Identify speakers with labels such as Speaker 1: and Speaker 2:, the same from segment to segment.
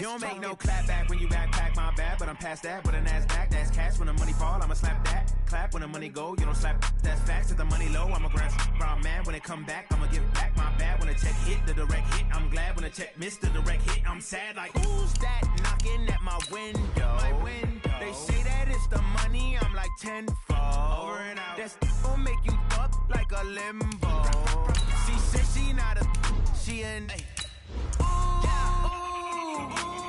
Speaker 1: don't make no clap back when you backpack, my bad. But I'm past that with an ass back. That's cash when the money fall, I'ma slap that. Clap when the money go, you don't slap. That's facts. If the money low, I'm a grand round man. When it come back, I'ma give back my bad. When the check hit, the direct hit. I'm glad when the check missed the direct hit. I'm sad like, who's that knocking at my window? They say that it's the money, I'm like tenfold. Over and out. That's gon' make you up like a limbo. She said she not a, she an.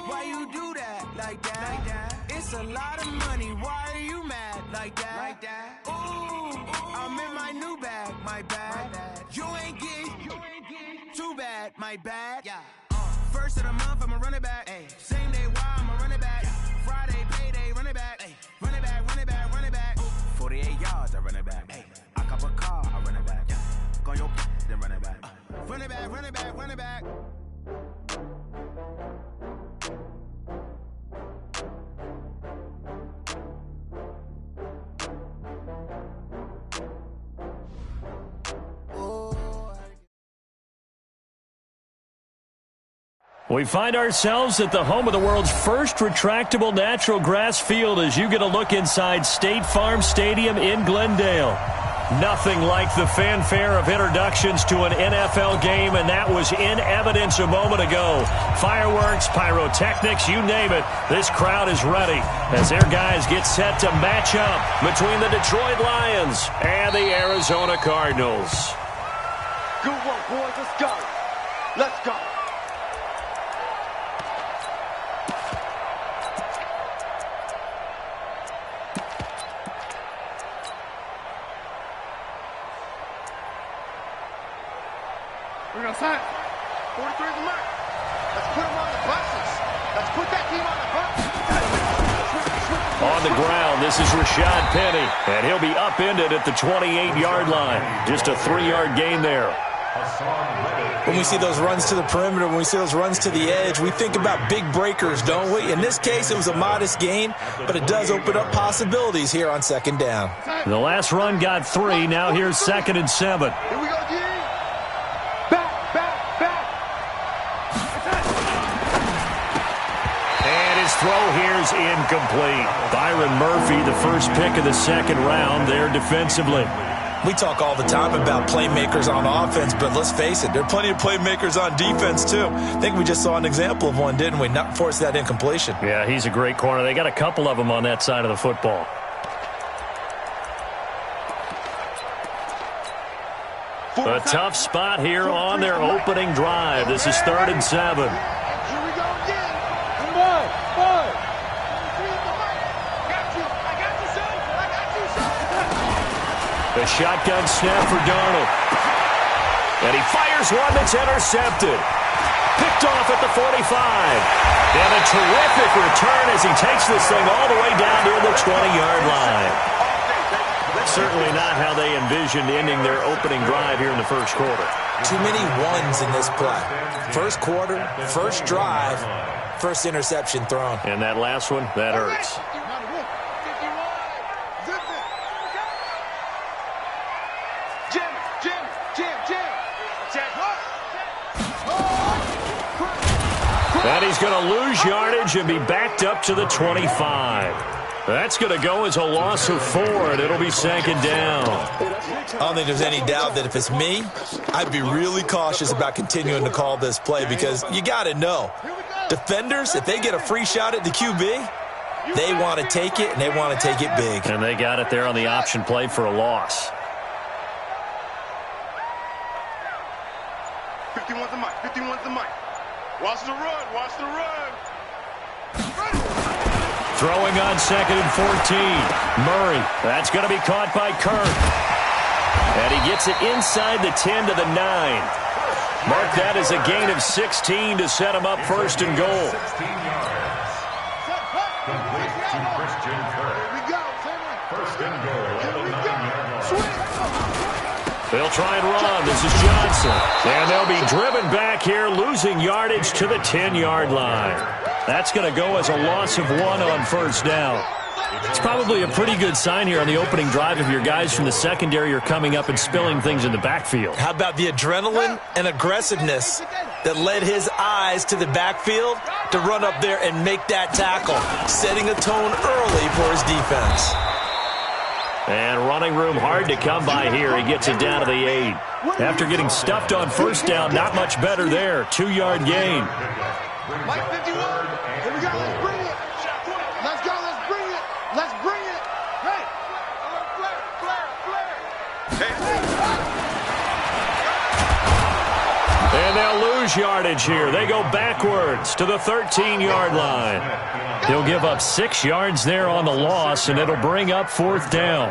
Speaker 1: Why you do that like that? It's a lot of money. Why are you mad like that? Ooh, I'm in my new bag, my bad. You ain't getting too bad, my bad. Yeah. First of the month, I'ma run it back. Same day, why I'ma run it back. Friday, payday, run it back. Run it back, run it back, run it back. 48 yards, I run it back. I cop a car, I run it back. Go your then run it back. Run it back, run it back, run it back.
Speaker 2: We find ourselves at the home of the world's first retractable natural grass field as you get a look inside State Farm Stadium in Glendale. Nothing like the fanfare of introductions to an NFL game, and that was in evidence a moment ago. Fireworks, pyrotechnics, you name it, this crowd is ready as their guys get set to match up between the Detroit Lions and the Arizona Cardinals.
Speaker 3: Good work, boys. Let's go. Let's go.
Speaker 4: We're going to sign. 43 is the mark. Let's put them on the buses. Let's put that team on the bus.
Speaker 2: On the ground, this is Rashad Penny, and he'll be upended at the 28-yard line. Just a 3-yard gain there.
Speaker 5: When we see those runs to the perimeter, when we see those runs to the edge, we think about big breakers, don't we? In this case, it was a modest gain, but it does open up possibilities here on second down.
Speaker 2: The last run got 3. Now here's 2nd and 7.
Speaker 4: Here we go, G.
Speaker 2: Throw here's incomplete. Byron Murphy, the first pick of the 2nd round there defensively.
Speaker 5: We talk all the time about playmakers on offense, but let's face it, there are plenty of playmakers on defense too. I think we just saw an example of one, didn't we? Not force that incompletion.
Speaker 2: Yeah, he's a great corner. They got a couple of them on that side of the football. A tough spot here on their opening drive. This is 3rd and 7. The shotgun snap for Darnold. And he fires one that's intercepted. Picked off at the 45. And a terrific return as he takes this thing all the way down near the 20-yard line. Certainly not how they envisioned ending their opening drive here in the first quarter.
Speaker 5: Too many ones in this play. First quarter, first drive, first interception thrown.
Speaker 2: And that last one, that hurts. And he's going to lose yardage and be backed up to the 25. That's going to go as a loss of 4, and it'll be 2nd down.
Speaker 5: I don't think there's any doubt that if it's me, I'd be really cautious about continuing to call this play because you got to know, defenders, if they get a free shot at the QB, they want to take it, and they want to take it big.
Speaker 2: And they got it there on the option play for a loss.
Speaker 4: 51's the mic. 51's the mic. Watch the run. Watch the run.
Speaker 2: Throwing on 2nd and 14. Murray. That's going to be caught by Kirk. And he gets it inside the 10 to the 9. Mark that as a gain of 16 to set him up 1st and goal. They'll try and run. This is Johnson. And they'll be driven back here, losing yardage to the 10-yard line. That's going to go as a loss of 1 on 1st down. It's probably a pretty good sign here on the opening drive if your guys from the secondary are coming up and spilling things in the backfield.
Speaker 5: How about the adrenaline and aggressiveness that led his eyes to the backfield? to run up there and make that tackle, setting a tone early for his defense.
Speaker 2: And running room hard to come by here. He gets it down to the 8. After getting stuffed on first down, not much better there. 2-yard gain.
Speaker 4: Mike 51. Here we go. Let's bring it. Let's go. Let's bring it. Let's bring it. Hey.
Speaker 2: And they'll lose yardage here. They go backwards to the 13-yard line. He'll give up 6 yards there on the loss, and it'll bring up 4th down.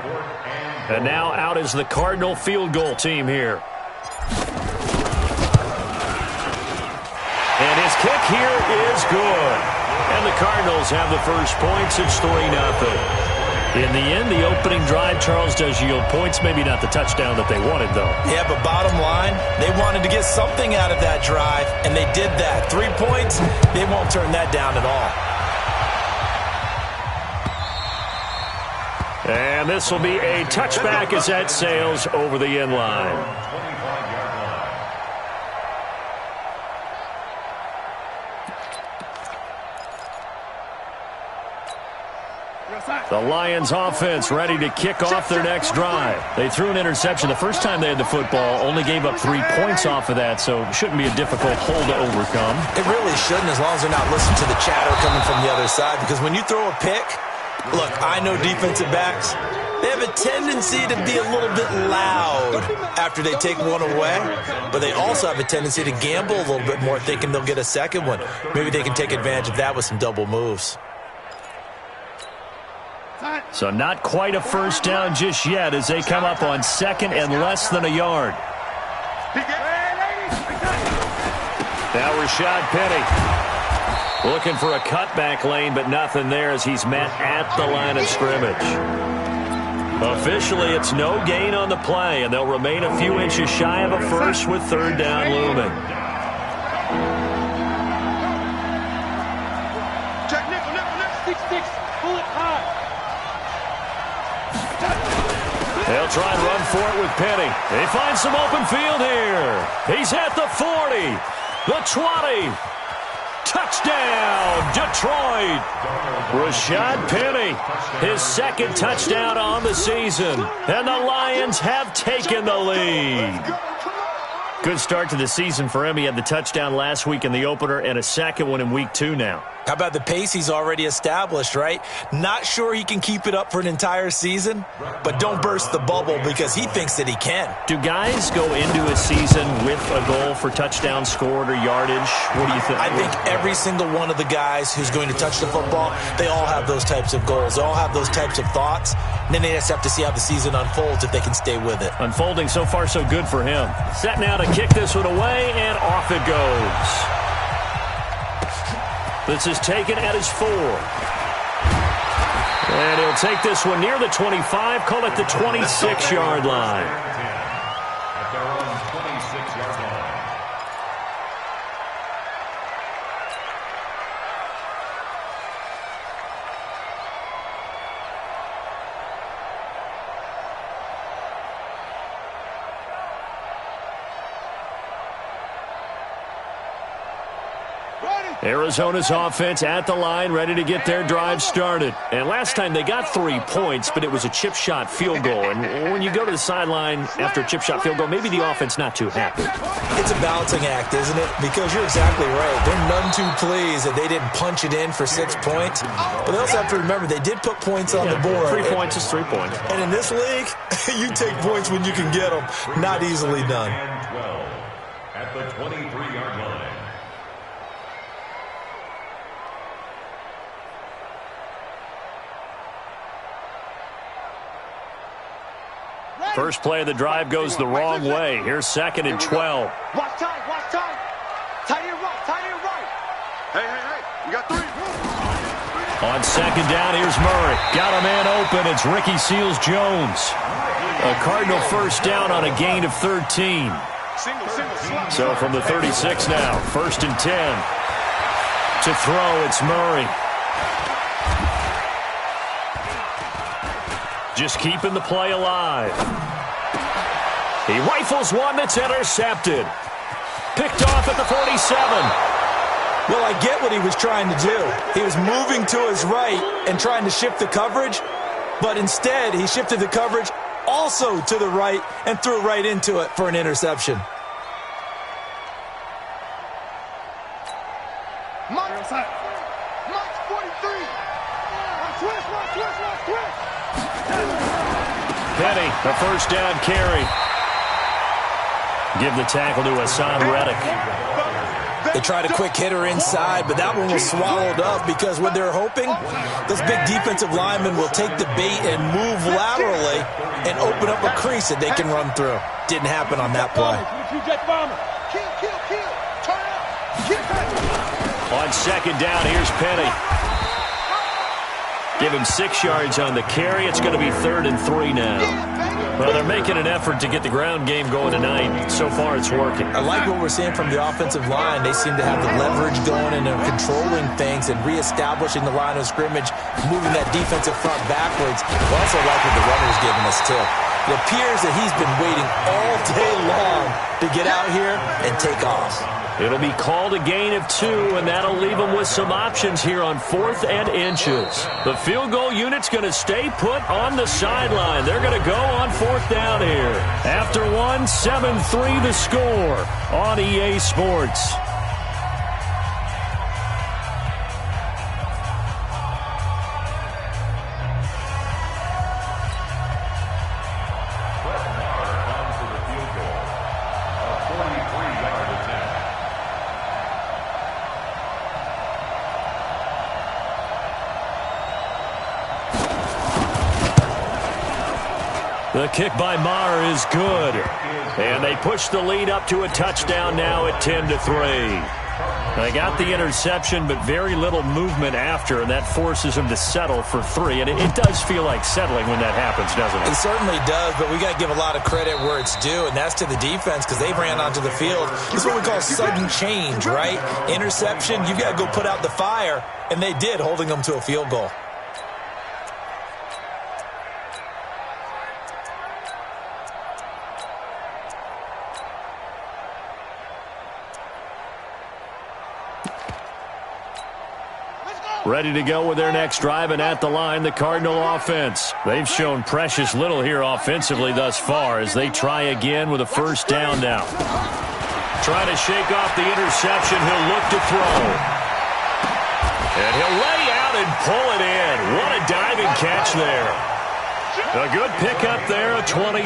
Speaker 2: And now out is the Cardinal field goal team here. And his kick here is good. And the Cardinals have the first points. It's 3-0. In the end, the opening drive, Charles, does yield points. Maybe not the touchdown that they wanted, though.
Speaker 5: Yeah, but bottom line, they wanted to get something out of that drive, and they did that. 3 points, they won't turn that down at all.
Speaker 2: And this will be a touchback as that sails over the end line. The Lions offense ready to kick off their next drive. They threw an interception the first time they had the football, only gave up 3 points off of that, so it shouldn't be a difficult hole to overcome.
Speaker 5: It really shouldn't, as long as they're not listening to the chatter coming from the other side, because when you throw a pick, look, I know defensive backs, they have a tendency to be a little bit loud after they take one away, but they also have a tendency to gamble a little bit more, thinking they'll get a second one. Maybe they can take advantage of that with some double moves.
Speaker 2: So not quite a first down just yet as they come up on 2nd and less than a yard. Now Rashad Penny looking for a cutback lane, but nothing there as he's met at the line of scrimmage. Officially, it's no gain on the play, and they'll remain a few inches shy of a first with 3rd down looming.
Speaker 4: Check nickel, 6-6, pull it high.
Speaker 2: They'll try and run for it with Penny. They find some open field here. He's at the 40, the 20. Touchdown, Detroit. Rashad Penny, his 2nd touchdown on the season. And the Lions have taken the lead. Good start to the season for him. He had the touchdown last week in the opener and a second one in week 2 now.
Speaker 5: How about the pace he's already established, right? Not sure he can keep it up for an entire season, but don't burst the bubble because he thinks that he can.
Speaker 2: Do guys go into a season with a goal for touchdowns scored or yardage? What do you think?
Speaker 5: I think every single one of the guys who's going to touch the football, they all have those types of goals. They all have those types of thoughts. And then they just have to see how the season unfolds if they can stay with it.
Speaker 2: Unfolding so far so good for him. Set now to kick this one away, and off it goes. This is taken at his 4. And he'll take this one near the 25, call it the 26-yard line.
Speaker 6: At their own 26-yard line.
Speaker 2: Arizona's offense at the line, ready to get their drive started. And last time they got 3 points, but it was a chip shot field goal. And when you go to the sideline after a chip shot field goal, maybe the offense not too happy.
Speaker 5: It's a balancing act, isn't it? Because you're exactly right. They're none too pleased that they didn't punch it in for 6 points. But they also have to remember they did put points on the board.
Speaker 2: 3 points is 3 points.
Speaker 5: And in this league, you take points when you can get them. Not easily done.
Speaker 6: And 12 at the 23-yard line.
Speaker 2: First play of the drive goes the wrong way. Here's 2nd and 12.
Speaker 4: Watch time, watch time. Tight end right, tight end right. Hey, you got 3.
Speaker 2: On 2nd down, here's Murray. Got a man open. It's Ricky Seals-Jones. A Cardinal first down on a gain of 13. So from the 36 now, 1st and 10. To throw, it's Murray. Just keeping the play alive. He rifles one that's intercepted. Picked off at the 47.
Speaker 5: Well, I get what he was trying to do. He was moving to his right and trying to shift the coverage, but instead he shifted the coverage also to the right and threw right into it for an interception.
Speaker 4: Mike's 43. Switch.
Speaker 2: Penny, the first down carry. Give the tackle to Hassan Reddick.
Speaker 5: They tried a quick hitter inside, but that one was swallowed up because what they're hoping, this big defensive lineman will take the bait and move laterally and open up a crease that they can run through. Didn't happen on that play.
Speaker 2: On second down, here's Penny. Give him 6 yards on the carry. It's going to be 3rd and 3 now. Well, they're making an effort to get the ground game going tonight. So far, it's working.
Speaker 5: I like what we're seeing from the offensive line. They seem to have the leverage going, and they're controlling things and reestablishing the line of scrimmage, moving that defensive front backwards. I also like what the runner's giving us, too. It appears that he's been waiting all day long to get out here and take off.
Speaker 2: It'll be called a gain of 2, and that'll leave them with some options here on 4th and inches. The field goal unit's going to stay put on the sideline. They're going to go on 4th down here. After 1, 7-3 the score on EA Sports. The kick by Maher is good. And they push the lead up to a touchdown now at 10-3. They got the interception, but very little movement after, and that forces them to settle for 3. And it does feel like settling when that happens, doesn't it?
Speaker 5: It certainly does, but we got to give a lot of credit where it's due, and that's to the defense because they ran onto the field. This is what we call sudden change, right? Interception, you've got to go put out the fire, and they did, holding them to a field goal.
Speaker 2: Ready to go with their next drive, and at the line, the Cardinal offense. They've shown precious little here offensively thus far as they try again with a first down now. Trying to shake off the interception. He'll look to throw. And he'll lay out and pull it in. What a diving catch there. A good pickup there, a 22.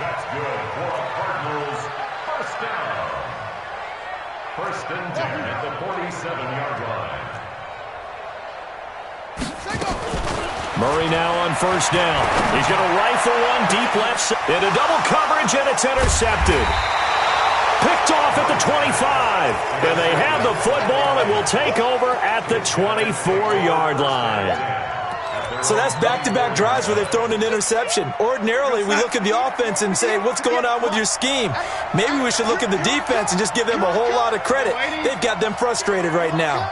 Speaker 6: That's good for the Cardinals. First down. 1st and 10 at the 47-yard line.
Speaker 2: Murray now on first down. He's going to rifle one deep left into double coverage, and it's intercepted. Picked off at the 25. And they have the football and will take over at the 24-yard line.
Speaker 5: So that's back-to-back drives where they've thrown an interception. Ordinarily, we look at the offense and say, what's going on with your scheme? Maybe we should look at the defense and just give them a whole lot of credit. They've got them frustrated right now.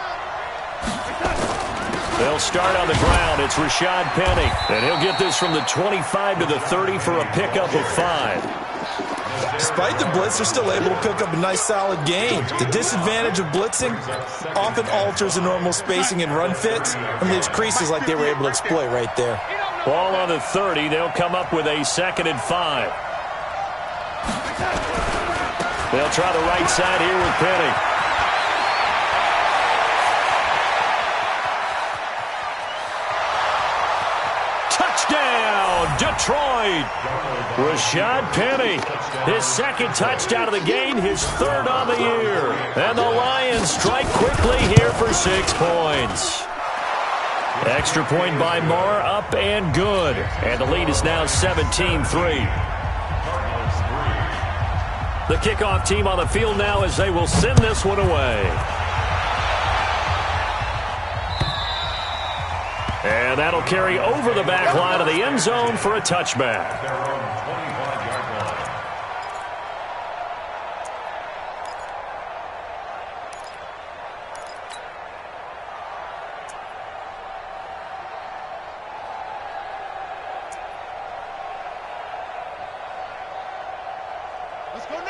Speaker 2: They'll start on the ground. It's Rashad Penny. And he'll get this from the 25 to the 30 for a pickup of 5.
Speaker 5: Despite the blitz, they're still able to pick up a nice, solid gain. The disadvantage of blitzing often alters the normal spacing and run fits and leaves creases like they were able to exploit right there.
Speaker 2: Ball on the 30. They'll come up with a 2nd and 5. They'll try the right side here with Penny. Touchdown, Detroit! Rashad Penny, his 2nd touchdown of the game, his 3rd on the year. And the Lions strike quickly here for 6 points. Extra point by Maher, up and good. And the lead is now 17-3. The kickoff team on the field now as they will send this one away. And that'll carry over the back line of the end zone for a touchback.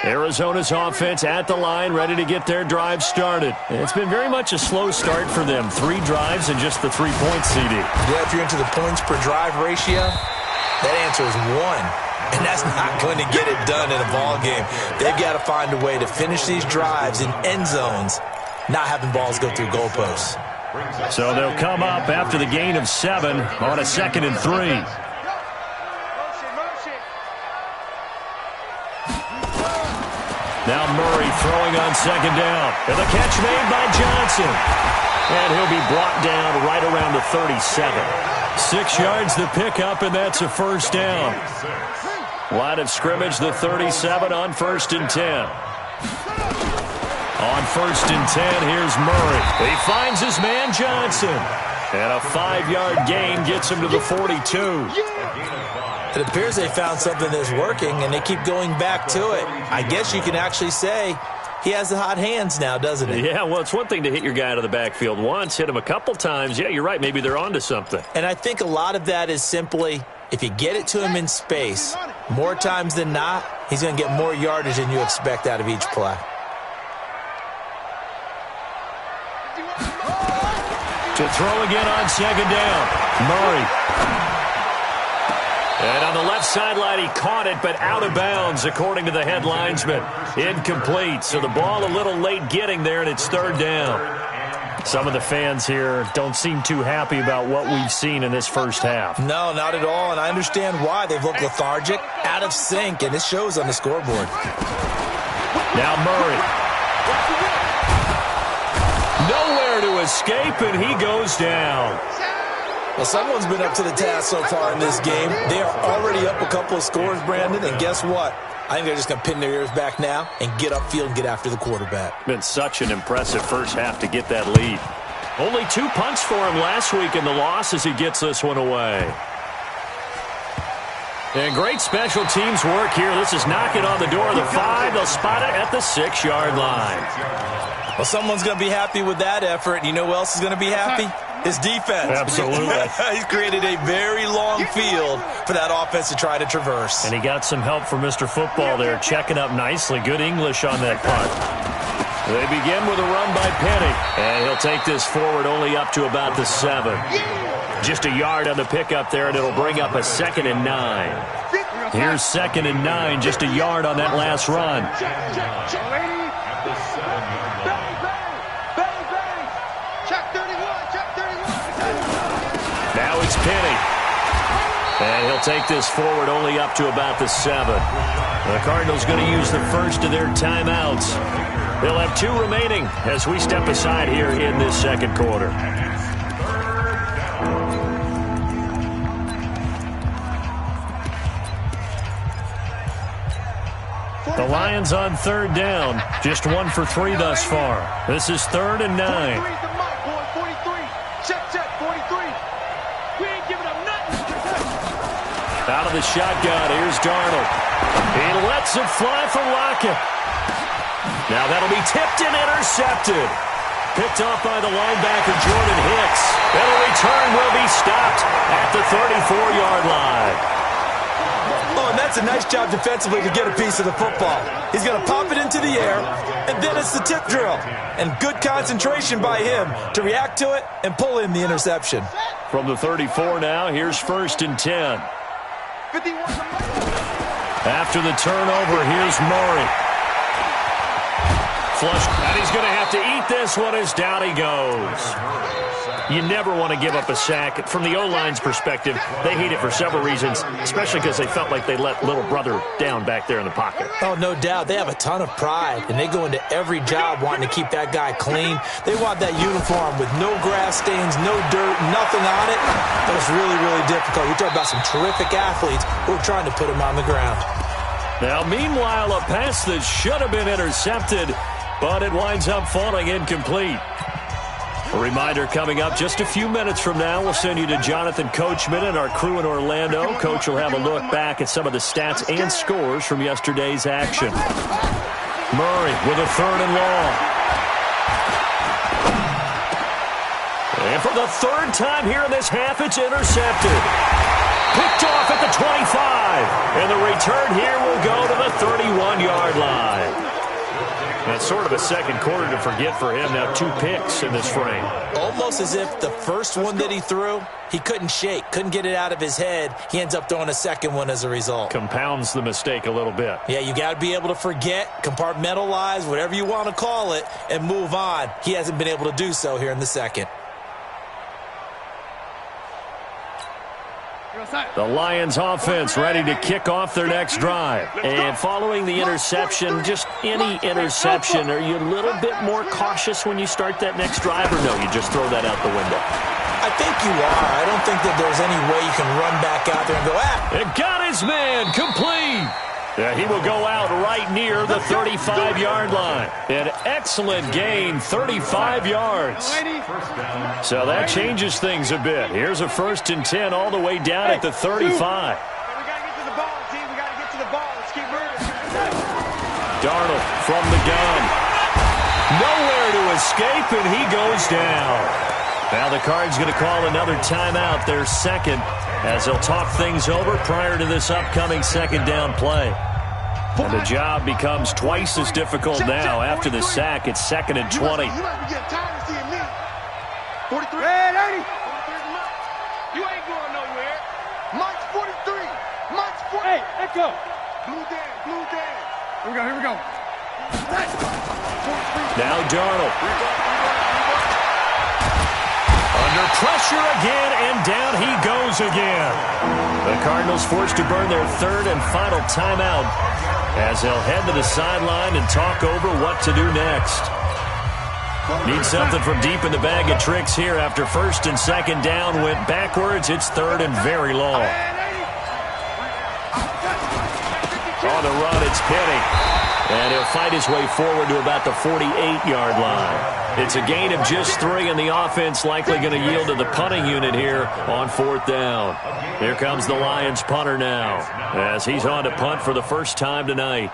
Speaker 2: Arizona's offense at the line, ready to get their drive started. It's been very much a slow start for them. 3 drives and just the 3-point CD.
Speaker 5: Yeah, if you're into the points per drive ratio, that answer is 1. And that's not going to get it done in a ball game. They've got to find a way to finish these drives in end zones, not having balls go through goalposts.
Speaker 2: So they'll come up after the gain of 7 on a 2nd and 3. Now Murray throwing on 2nd down. And the catch made by Johnson. And he'll be brought down right around the 37. 6 yards the pickup, and that's a 1st down. Line of scrimmage, the 37 on 1st and 10. On 1st and 10, here's Murray. He finds his man Johnson. And a 5-yard gain gets him to the 42.
Speaker 5: It appears they found something that's working, and they keep going back to it. I guess you can actually say he has the hot hands now, doesn't he?
Speaker 2: Yeah, well, it's one thing to hit your guy out of the backfield once, hit him a couple times. Yeah, you're right. Maybe they're onto something.
Speaker 5: And I think a lot of that is simply, if you get it to him in space, more times than not, he's going to get more yardage than you expect out of each play.
Speaker 2: To throw again on 2nd down. Murray. And on the left sideline, he caught it, but out of bounds, according to the head linesman. Incomplete, so the ball a little late getting there, and it's 3rd down. Some of the fans here don't seem too happy about what we've seen in this first half.
Speaker 5: No, not at all, and I understand why. They've looked lethargic, out of sync, and it shows on the scoreboard.
Speaker 2: Now Murray. Nowhere to escape, and he goes down.
Speaker 5: Well, someone's been up to the task so far in this game. They are already up a couple of scores, Brandon, and guess what? I think they're just going to pin their ears back now and get upfield and get after the quarterback.
Speaker 2: Been such an impressive first half to get that lead. Only 2 punts for him last week in the loss as he gets this one away. And great special teams work here. This is knocking on the door of the 5. They'll spot it at the 6-yard line.
Speaker 5: Well, someone's going to be happy with that effort. You know who else is going to be happy? His defense.
Speaker 2: Absolutely.
Speaker 5: He's created a very long field for that offense to try to traverse.
Speaker 2: And he got some help from Mr. Football there, checking up nicely. Good English on that punt. They begin with a run by Penny. And he'll take this forward only up to about the 7. Just a yard on the pickup there, and it'll bring up a 2nd and 9. Here's 2nd and 9, just a yard on that last run. Now it's Penny. And he'll take this forward only up to about the 7. The Cardinals going to use the first of their timeouts. They'll have 2 remaining as we step aside here in this 2nd quarter. The Lions on 3rd down. Just 1 for 3 thus far. This is 3rd and 9. Out of the shotgun, here's Darnold. He lets it fly for Lockett. Now that'll be tipped and intercepted. Picked off by the linebacker, Jordan Hicks. And a return will be stopped at the 34-yard line.
Speaker 5: Oh, and that's a nice job defensively to get a piece of the football. He's going to pop it into the air, and then it's the tip drill. And good concentration by him to react to it and pull in the interception.
Speaker 2: From the 34 now, here's 1st and 10. After the turnover, here's Murray. Flush, and he's going to have to eat this one as down he goes. You never want to give up a sack. From the O-line's perspective, they hate it for several reasons, especially because they felt like they let little brother down back there in the pocket.
Speaker 5: Oh, no doubt. They have a ton of pride, and they go into every job wanting to keep that guy clean. They want that uniform with no grass stains, no dirt, nothing on it. But it's really, really difficult. You're talking about some terrific athletes who are trying to put him on the ground.
Speaker 2: Now, meanwhile, a pass that should have been intercepted, but it winds up falling incomplete. A reminder coming up just a few minutes from now. We'll send you to Jonathan Coachman and our crew in Orlando. Coach will have a look back at some of the stats and scores from yesterday's action. Murray with a 3rd and long. And for the 3rd time here in this half, it's intercepted. Picked off at the 25. And the return here will go to the 31-yard line. That's sort of a second quarter to forget for him. Now 2 picks in this frame.
Speaker 5: Almost as if the first one that he threw, he couldn't shake, couldn't get it out of his head. He ends up throwing a second one as a result.
Speaker 2: Compounds the mistake a little bit.
Speaker 5: Yeah, you got to be able to forget, compartmentalize, whatever you want to call it, and move on. He hasn't been able to do so here in the second.
Speaker 2: The Lions offense ready to kick off their next drive. And following the interception, just any interception, are you a little bit more cautious when you start that next drive, or no, you just throw that out the window?
Speaker 5: I think you are. I don't think that there's any way you can run back out there and go,
Speaker 2: It got his man complete. Yeah, he will go out right near the 35-yard line. An excellent gain, 35 yards. So that changes things a bit. Here's a 1st and 10 all the way down at the 35.
Speaker 4: We got to get to the ball, team. We got to get to the ball. Let's keep moving.
Speaker 2: Darnold from the gun. Nowhere to escape, and he goes down. Now the Cards going to call another timeout, their second, as they'll talk things over prior to this upcoming second down play. And the job becomes twice as difficult now after the sack. It's 2nd and 20.
Speaker 4: You might be getting tired of seeing me. 43. Hey, 80. 43's the mark. You ain't going nowhere. Mark's 43. Mark's 40. Hey, let's go. Blue Dan, blue Dan. Here we go.
Speaker 2: Now Darnold. Under pressure again, and down he goes again. The Cardinals forced to burn their 3rd and final timeout as they'll head to the sideline and talk over what to do next. Need something from deep in the bag of tricks here after 1st and 2nd down went backwards. It's 3rd and very long. On the run, it's Penny. And he'll fight his way forward to about the 48-yard line. It's a gain of just 3, and the offense likely going to yield to the punting unit here on 4th down. Here comes the Lions punter now as he's on to punt for the first time tonight.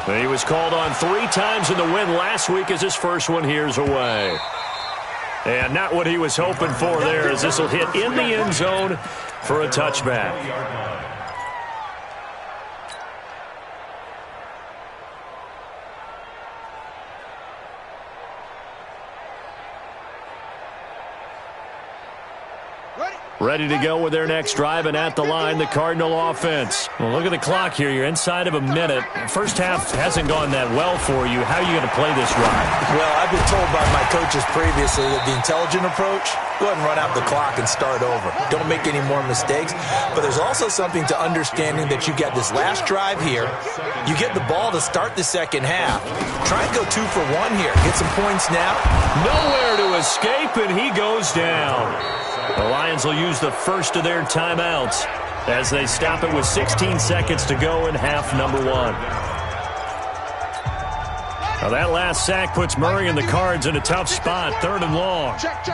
Speaker 2: He was called on 3 times in the win last week as his first one here's away. And not what he was hoping for there, as this will hit in the end zone for a touchback. Ready to go with their next drive, and at the line, the Cardinal offense. Well, look at the clock here. You're inside of a minute. First half hasn't gone that well for you. How are you going to play this drive?
Speaker 5: Well, I've been told by my coaches previously that the intelligent approach, go ahead and run out the clock and start over. Don't make any more mistakes. But there's also something to understanding that you get this last drive here. You get the ball to start the second half. Try and go 2 for 1 here. Get some points now.
Speaker 2: Nowhere to escape, and he goes down. The Lions will use the first of their timeouts as they stop it with 16 seconds to go in half number 1. Now that last sack puts Murray and the Cards in a tough spot, 3rd and long.
Speaker 4: Check.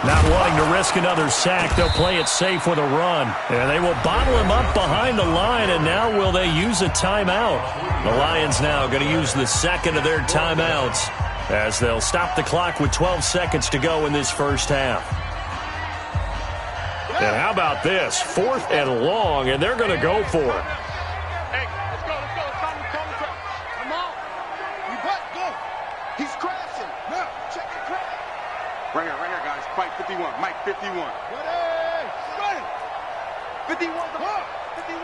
Speaker 2: Not wanting to risk another sack, they'll play it safe with a run. And they will bottle him up behind the line, and now will they use a timeout? The Lions now going to use the second of their timeouts as they'll stop the clock with 12 seconds to go in this first half. And how about this? 4th and long, and they're going to go for it.
Speaker 4: Hey, let's go. Come on. Go. He's crashing. Now, check the crash. Right here, guys. Fight 51. Mike, 51. Ready. 51. 51.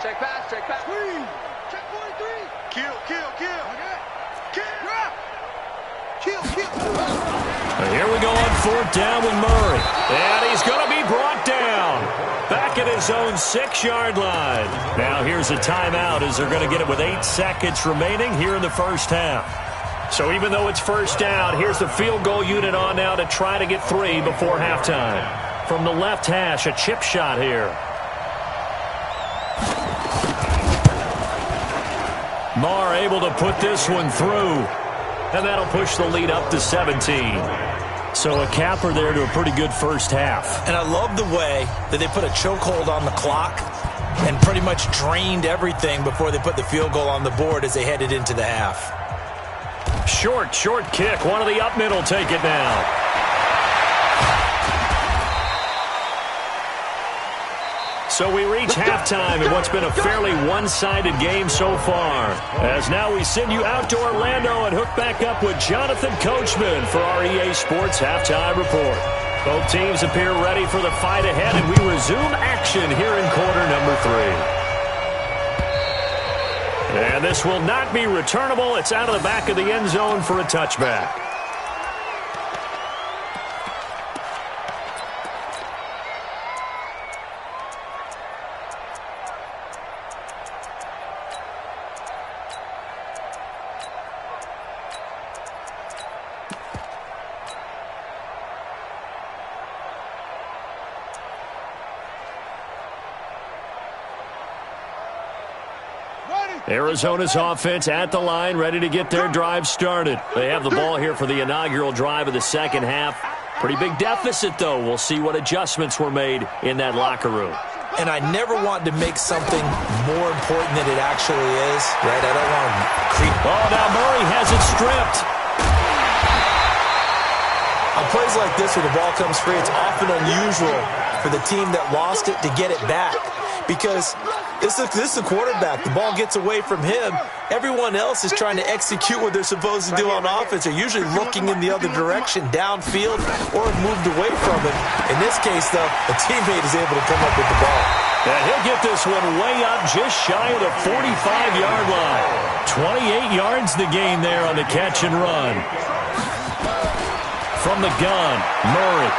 Speaker 4: Check pass. Screen. Check 43. Kill.
Speaker 2: Here we go on 4th down with Murray. And he's going to be brought down. Back at his own 6-yard line. Now here's a timeout as they're going to get it with 8 seconds remaining here in the first half. So even though it's first down, here's the field goal unit on now to try to get 3 before halftime. From the left hash, a chip shot here. Marr able to put this one through. And that'll push the lead up to 17. So a capper there to a pretty good first half.
Speaker 5: And I love the way that they put a chokehold on the clock and pretty much drained everything before they put the field goal on the board as they headed into the half.
Speaker 2: Short kick. One of the up middle take it now. So we reach halftime in what's been a fairly one-sided game so far. As now we send you out to Orlando and hook back up with Jonathan Coachman for our EA Sports Halftime Report. Both teams appear ready for the fight ahead, and we resume action here in quarter number 3. And this will not be returnable. It's out of the back of the end zone for a touchback. Arizona's offense at the line, ready to get their drive started. They have the ball here for the inaugural drive of the second half. Pretty big deficit, though. We'll see what adjustments were made in that locker room.
Speaker 5: And I never want to make something more important than it actually is, right? I don't want to creep.
Speaker 2: Oh, now Murray has it stripped.
Speaker 5: On plays like this where the ball comes free, it's often unusual for the team that lost it to get it back. Because this is the quarterback. The ball gets away from him. Everyone else is trying to execute what they're supposed to do on offense. They're usually looking in the other direction, downfield, or have moved away from it. In this case, though, a teammate is able to come up with the ball.
Speaker 2: And he'll get this one way up just shy of the 45-yard line. 28 yards the gain there on the catch and run. From the gun, Murray.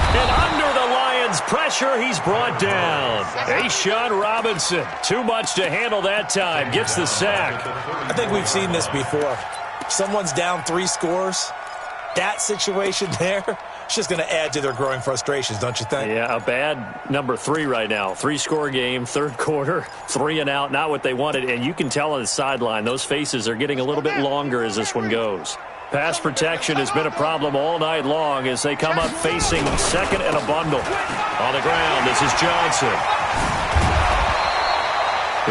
Speaker 2: And under the Lions' pressure, he's brought down. A'Shawn Robinson, too much to handle that time, gets the sack.
Speaker 5: I think we've seen this before. Someone's down 3 scores. That situation there, it's just going to add to their growing frustrations, don't you think?
Speaker 2: Yeah, a bad number 3 right now. 3-score game, third quarter, 3 and out, not what they wanted. And you can tell on the sideline, those faces are getting a little bit longer as this one goes. Pass protection has been a problem all night long as they come up facing second and a bundle. On the ground, this is Johnson.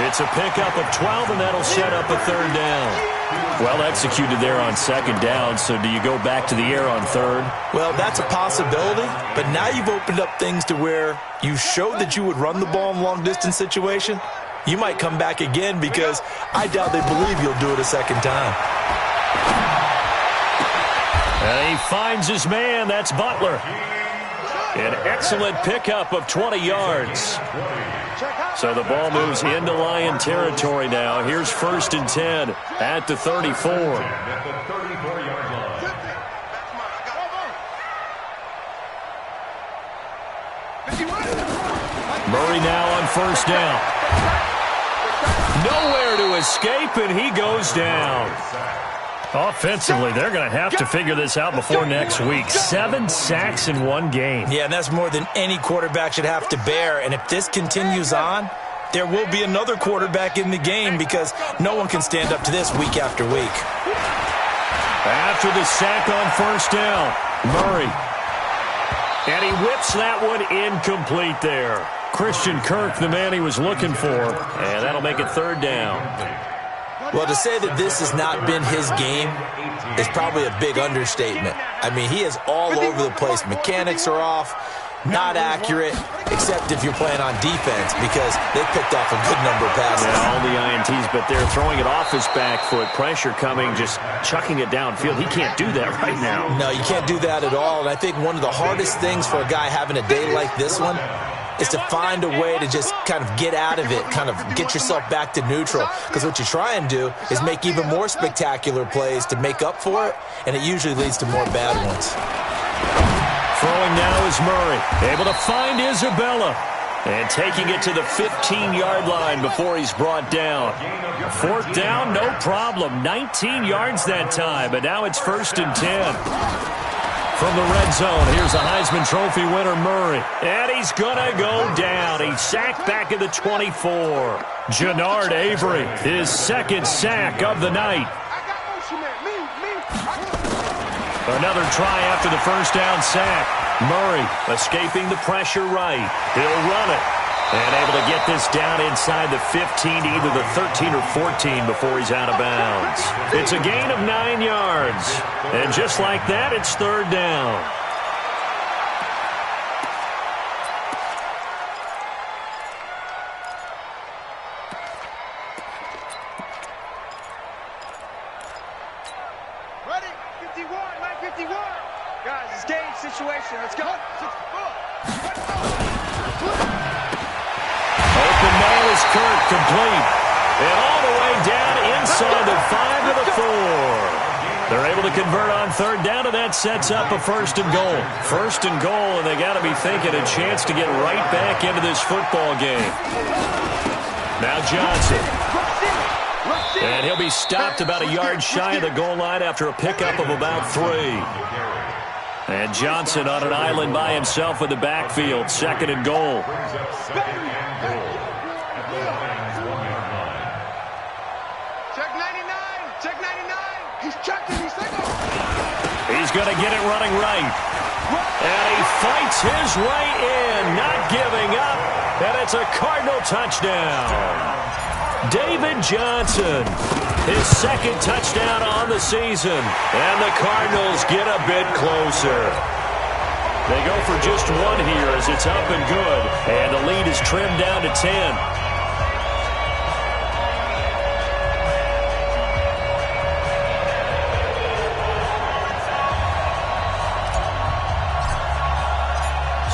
Speaker 2: It's a pickup of 12, and that'll set up a third down. Well executed there on second down, so do you go back to the air on third?
Speaker 5: Well, that's a possibility, but now you've opened up things to where you showed that you would run the ball in long-distance situation. You might come back again because I doubt they believe you'll do it a second time.
Speaker 2: And he finds his man. That's Butler. An excellent pickup of 20 yards. So the ball moves into Lion territory now. Here's 1st and 10 at the 34. Murray now on 1st down. Nowhere to escape, and he goes down. Offensively, they're going to have to figure this out before next week. 7 sacks in one game.
Speaker 5: Yeah, and that's more than any quarterback should have to bear. And if this continues on, there will be another quarterback in the game because no one can stand up to this week after week.
Speaker 2: After the sack on 1st down, Murray. And he whips that one incomplete there. Christian Kirk, the man he was looking for. And that'll make it 3rd down.
Speaker 5: Well, to say that this has not been his game is probably a big understatement. I mean, he is all over the place. Mechanics are off, not accurate, except if you're playing on defense because they picked off a good number of passes.
Speaker 2: Yeah, all the INTs, but they're throwing it off his back foot. Pressure coming, just chucking it downfield. He can't do that right now.
Speaker 5: No, you can't do that at all. And I think one of the hardest things for a guy having a day like this one is to find a way to just kind of get out of it, kind of get yourself back to neutral. Because what you try and do is make even more spectacular plays to make up for it, and it usually leads to more bad ones.
Speaker 2: Throwing now is Murray, able to find Isabella. And taking it to the 15-yard line before he's brought down. 4th down, no problem. 19 yards that time, but now it's 1st and 10. From the red zone, here's a Heisman Trophy winner, Murray. And he's going to go down. He's sacked back at the 24. Jannard Avery, his 2nd sack of the night. Another try after the first down sack. Murray escaping the pressure right. He'll run it. And able to get this down inside the 15 to either the 13 or 14 before he's out of bounds. It's a gain of 9 yards. And just like that, it's third down.
Speaker 4: Ready? 51, 951. Guys, it's game situation. Let's go.
Speaker 2: Open man is Kurt, complete. And all the way down inside the 5 to the 4. They're able to convert on third down, and that sets up a first and goal. First and goal, and they got to be thinking a chance to get right back into this football game. Now Johnson. And he'll be stopped about a yard shy of the goal line after a pickup of about 3. And Johnson on an island by himself in the backfield. Second and goal.
Speaker 4: Check 99. Check 99. He's checking. He's single.
Speaker 2: He's going to get it running right. And he fights his way in, not giving up. And it's a Cardinal touchdown. David Johnson, his second touchdown on the season. And the Cardinals get a bit closer. They go for just one here as it's up and good. And the lead is trimmed down to 10.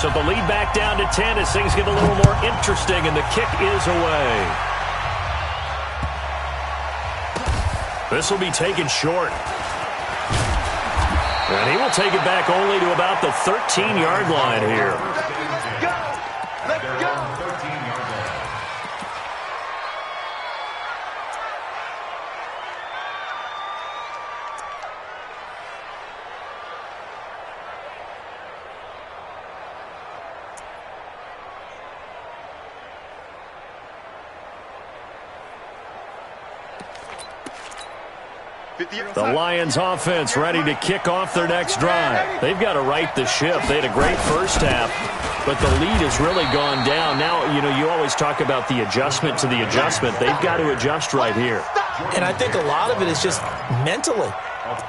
Speaker 2: So the lead back down to 10 as things get a little more interesting, and the kick is away. This will be taken short. And he will take it back only to about the 13-yard line here.
Speaker 4: Let's go.
Speaker 2: The Lions offense ready to kick off their next drive. They've got to right the ship. They had a great first half, but the lead has really gone down. Now, you always talk about the adjustment to the adjustment. They've got to adjust right here.
Speaker 5: And I think a lot of it is just mentally.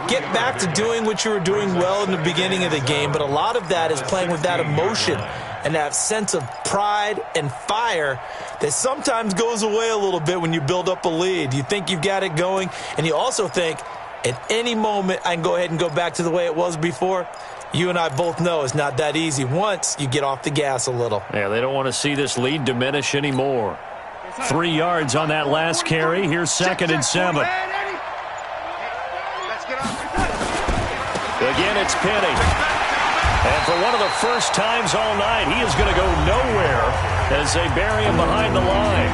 Speaker 5: Get back to doing what you were doing well in the beginning of the game, but a lot of that is playing with that emotion and that sense of pride and fire that sometimes goes away a little bit when you build up a lead. You think you've got it going, and you also think at any moment I can go ahead and go back to the way it was before. You and I both know it's not that easy once you get off the gas a little.
Speaker 2: Yeah, they don't want to see this lead diminish anymore. 3 yards on that last carry. Here's second and 7. Again, it's Penny. And for one of the first times all night, he is going to go nowhere as they bury him behind the line.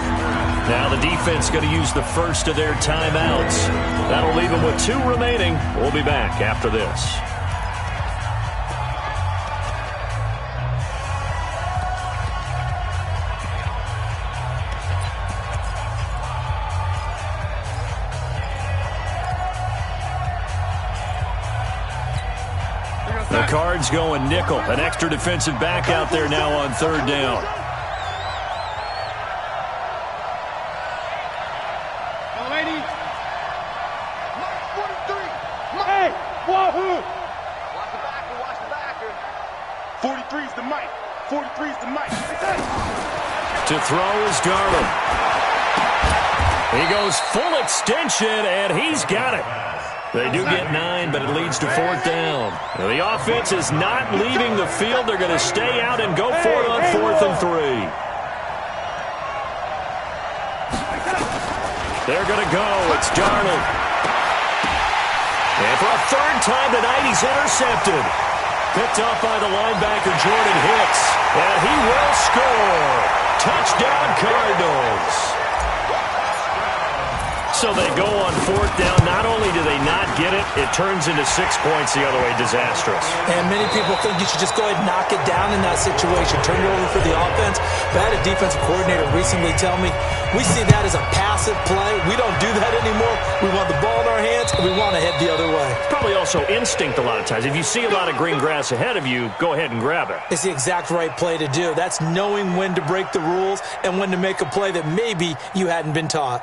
Speaker 2: Now the defense going to use the first of their timeouts. That'll leave them with 2 remaining. We'll be back after this. The Cards going nickel. An extra defensive back out there now on third down.
Speaker 4: Hey, wahoo! Watch the backer, watch the backer. 43's the mic. 43's the mic.
Speaker 2: To throw is Darnold. He goes full extension, and he's got it. They do get 9, but it leads to fourth down. Now, the offense is not leaving the field. They're going to stay out and go for it on 4th and 3. They're going to go. It's Darnold. And for a third time tonight, he's intercepted. Picked off by the linebacker, Jordan Hicks. And he will score. Touchdown, Cardinals. So they go on fourth down. Not only do they not get it, it turns into 6 points the other way. Disastrous.
Speaker 5: And many people think you should just go ahead and knock it down in that situation. Turn it over for the offense. But I had a defensive coordinator recently tell me, we see that as a passive play. We don't do that anymore. We want the ball in our hands, and we want to head the other way.
Speaker 2: Probably also instinct a lot of times. If you see a lot of green grass ahead of you, go ahead and grab it.
Speaker 5: It's the exact right play to do. That's knowing when to break the rules and when to make a play that maybe you hadn't been taught.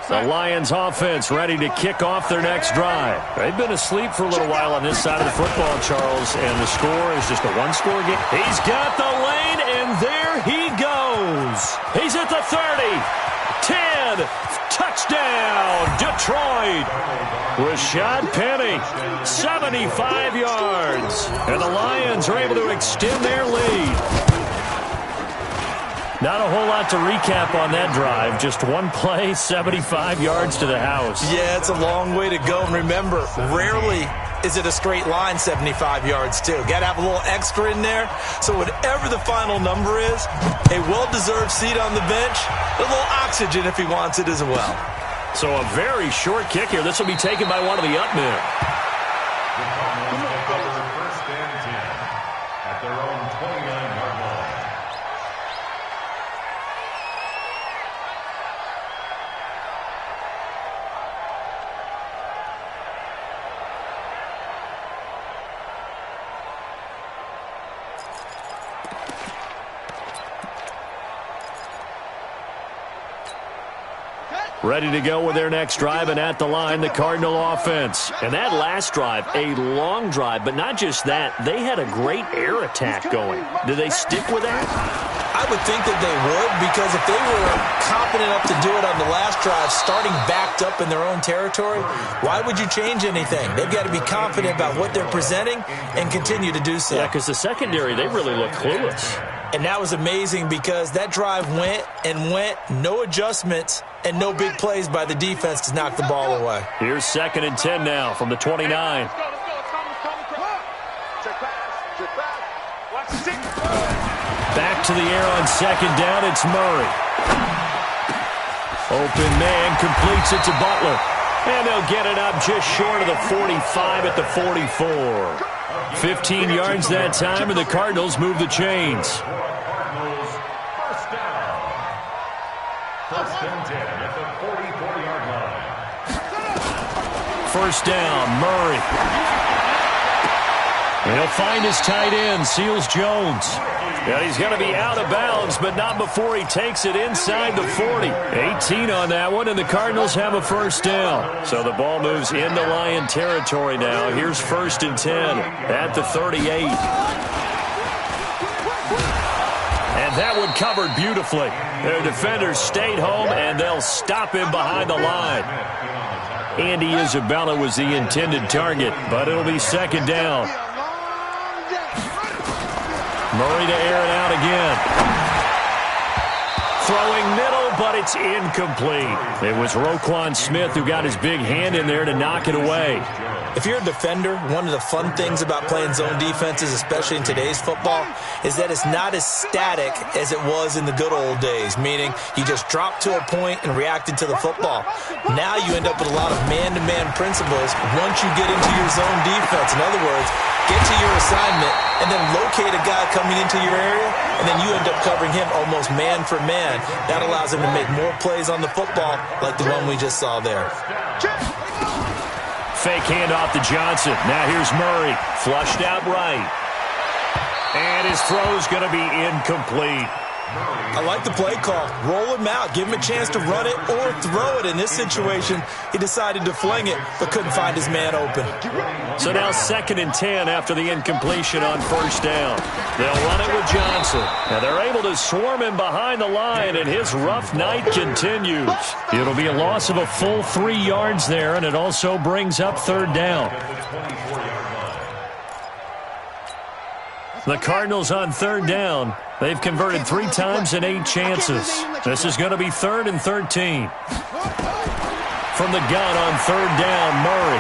Speaker 2: The Lions offense ready to kick off their next drive. They've been asleep for a little while on this side of the football, Charles, and the score is just a one-score game. He's got the lane, and there he goes. He's at the 30, 10, touchdown, Detroit. Rashad Penny, 75 yards, and the Lions are able to extend their lead. Not a whole lot to recap on that drive. Just one play, 75 yards to the house.
Speaker 5: Yeah, it's a long way to go. And remember, rarely is it a straight line 75 yards, too. Got to have a little extra in there. So whatever the final number is, a well-deserved seat on the bench, a little oxygen if he wants it as well.
Speaker 2: So a very short kick here. This will be taken by one of the up men.
Speaker 6: First and 10 at their own 29-yard line.
Speaker 2: Ready to go with their next drive, and at the line, the Cardinal offense. And that last drive, a long drive, but not just that. They had a great air attack going. Do they stick with that?
Speaker 5: I would think that they would, because if they were confident enough to do it on the last drive, starting backed up in their own territory, why would you change anything? They've got to be confident about what they're presenting and continue to do so.
Speaker 2: Yeah, because the secondary, they really look clueless.
Speaker 5: And that was amazing because that drive went and went, no adjustments, and no big plays by the defense to knock the ball away.
Speaker 2: Here's 2nd and 10 now from the 29. Back to the air on 2nd down. It's Murray. Open man completes it to Butler. And they'll get it up just short of the 45 at the 44. 15 yards that time, and the Cardinals move the chains.
Speaker 6: Cardinals, first down. First and 10 at the 44-yard line.
Speaker 2: First down, Murray. And he'll find his tight end, Seals Jones. Yeah, he's going to be out of bounds, but not before he takes it inside the 40. 18 on that one, and the Cardinals have a first down. So the ball moves into Lion territory now. Here's 1st and 10 at the 38. And that one covered beautifully. Their defenders stayed home, and they'll stop him behind the line. Andy Isabella was the intended target, but it'll be 2nd down. Murray to air it out again. Throwing middle, but it's incomplete. It was Roquan Smith who got his big hand in there to knock it away.
Speaker 5: If you're a defender, one of the fun things about playing zone defenses, especially in today's football, is that it's not as static as it was in the good old days, meaning you just dropped to a point and reacted to the football. Now you end up with a lot of man-to-man principles once you get into your zone defense. In other words, get to your assignment and then locate a guy coming into your area, and then you end up covering him almost man for man. That allows him to make more plays on the football like the one we just saw there.
Speaker 2: Fake handoff to Johnson. Now here's Murray. Flushed out right. And his throw's going to be incomplete.
Speaker 5: I like the play call. Roll him out. Give him a chance to run it or throw it. In this situation, he decided to fling it, but couldn't find his man open.
Speaker 2: So now 2nd and 10 after the incompletion on 1st down. They'll run it with Johnson. And they're able to swarm him behind the line, and his rough night continues. It'll be a loss of a full 3 yards there, and it also brings up 3rd down. The Cardinals on 3rd down. They've converted 3 times in 8 chances. This is going to be 3rd and 13. From the gun on 3rd down, Murray.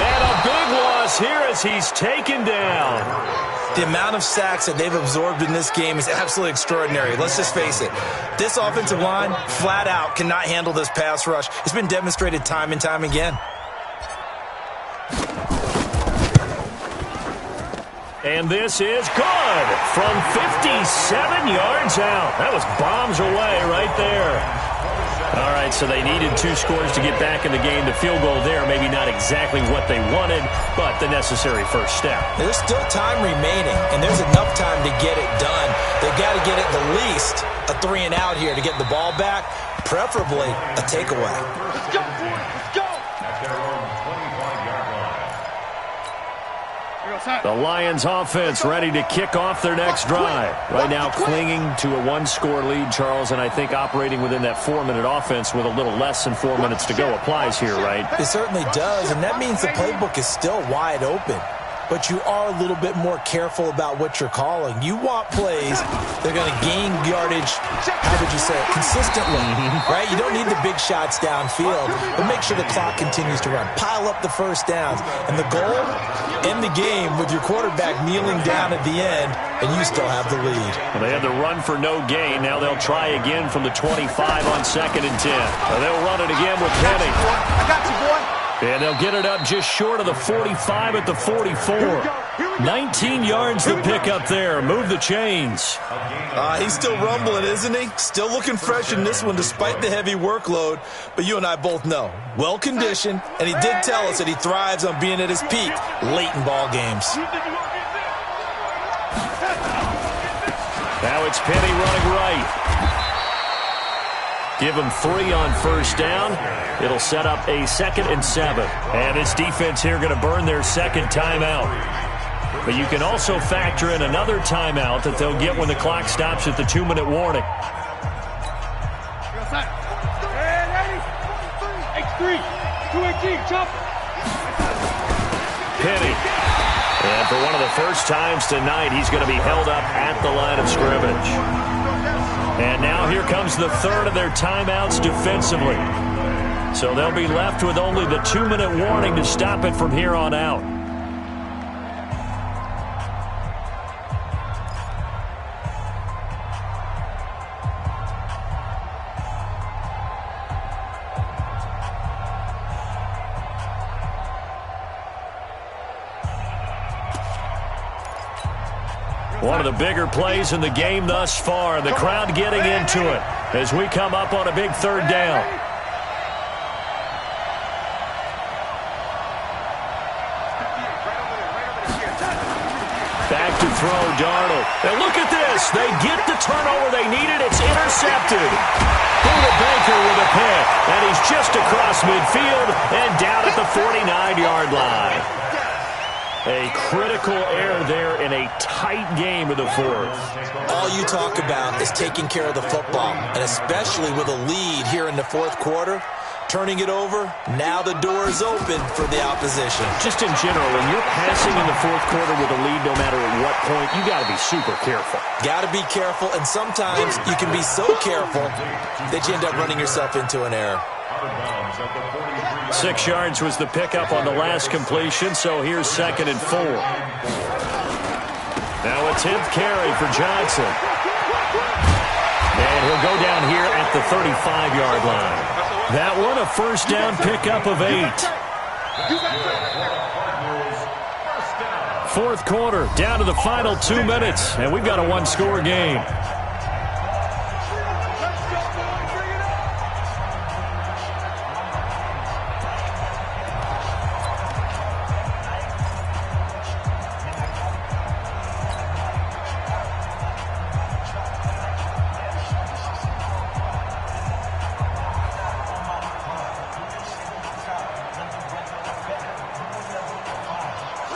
Speaker 2: And a big loss here as he's taken down.
Speaker 5: The amount of sacks that they've absorbed in this game is absolutely extraordinary. Let's just face it. This offensive line, flat out, cannot handle this pass rush. It's been demonstrated time and time again.
Speaker 2: And this is good from 57 yards out. That was bombs away right there. All right, so they needed 2 scores to get back in the game. The field goal there, maybe not exactly what they wanted, but the necessary first step.
Speaker 5: There's still time remaining, and there's enough time to get it done. They've got to get at the least a 3 and out here to get the ball back, preferably a takeaway.
Speaker 4: Let's go, boys. Let's go.
Speaker 2: The Lions offense ready to kick off their next drive. Right now clinging to a 1-score lead, Charles, and I think operating within that 4-minute offense with a little less than 4 minutes to go applies here, right?
Speaker 5: It certainly does, and that means the playbook is still wide open. But you are a little bit more careful about what you're calling. You want plays that are going to gain yardage, how would you say it, consistently, right? You don't need the big shots downfield, but make sure the clock continues to run. Pile up the first downs. And the goal, end the game with your quarterback kneeling down at the end, and you still have the lead.
Speaker 2: Well, they had the run for no gain. Now they'll try again from the 25 on 2nd and 10. They'll run it again with Penny.
Speaker 4: I got you, boy.
Speaker 2: And they'll get it up just short of the 45 at the 44. 19 yards to pick up there. Move the chains.
Speaker 5: He's still rumbling, isn't he? Still looking fresh in this one despite the heavy workload. But you and I both know, well-conditioned, and he did tell us that he thrives on being at his peak late in ball games.
Speaker 2: Now it's Penny running right. Give him 3 on 1st down. It'll set up a 2nd and 7. And this defense here going to burn their 2nd timeout. But you can also factor in another timeout that they'll get when the clock stops at the 2-minute warning. Penny. And for one of the first times tonight, he's going to be held up at the line of scrimmage. And now here comes the 3rd of their timeouts defensively. So they'll be left with only the 2-minute warning to stop it from here on out. One of the bigger plays in the game thus far. The crowd getting into it as we come up on a big 3rd down. Back to throw, Darnold. And look at this. They get the turnover they needed. It's intercepted. Buda Baker with a pick. And he's just across midfield and down at the 49-yard line. A critical error there in a tight game of the 4th.
Speaker 5: All you talk about is taking care of the football, and especially with a lead here in the 4th quarter, turning it over, now the door is open for the opposition.
Speaker 2: Just in general, when you're passing in the 4th quarter with a lead, no matter at what point, you got to be super careful.
Speaker 5: Got to be careful, and sometimes you can be so careful that you end up running yourself into an error.
Speaker 2: 6 yards was the pickup on the last completion, so here's 2nd and 4. Now a 10th carry for Johnson. And he'll go down here at the 35-yard line. That one a 1st down pickup of 8. 4th quarter, down to the final 2 minutes, and we've got a 1-score game.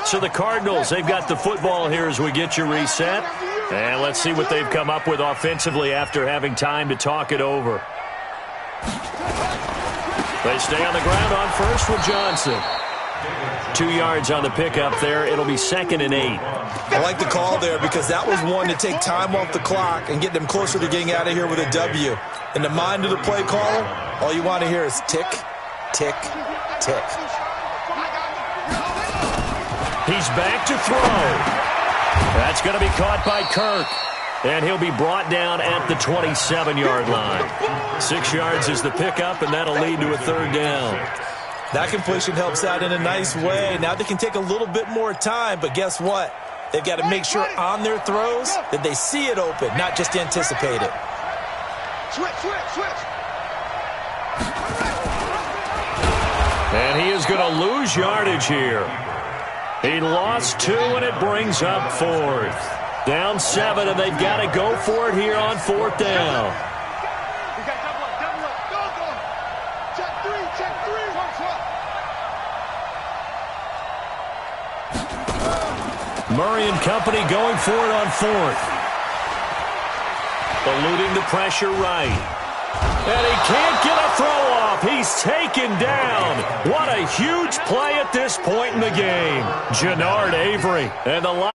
Speaker 2: So the Cardinals, they've got the football here as we get you reset. And let's see what they've come up with offensively after having time to talk it over. They stay on the ground on first with Johnson. 2 yards on the pickup there. It'll be 2nd and 8.
Speaker 5: I like the call there because that was one to take time off the clock and get them closer to getting out of here with a W. In the mind of the play caller, all you want to hear is tick, tick, tick.
Speaker 2: He's back to throw. That's going to be caught by Kirk. And he'll be brought down at the 27-yard line. 6 yards is the pickup, and that'll lead to a 3rd down.
Speaker 5: That completion helps out in a nice way. Now they can take a little bit more time, but guess what? They've got to make sure on their throws that they see it open, not just anticipate it.
Speaker 2: And he is going to lose yardage here. He lost 2, and it brings up 4th. Down 7, and they've got to go for it here on 4th down. Murray and company going for it on 4th. Eluding the pressure right. And he can't get a throw off. He's taken down. What a huge play at this point in the game. Jannard Avery. And the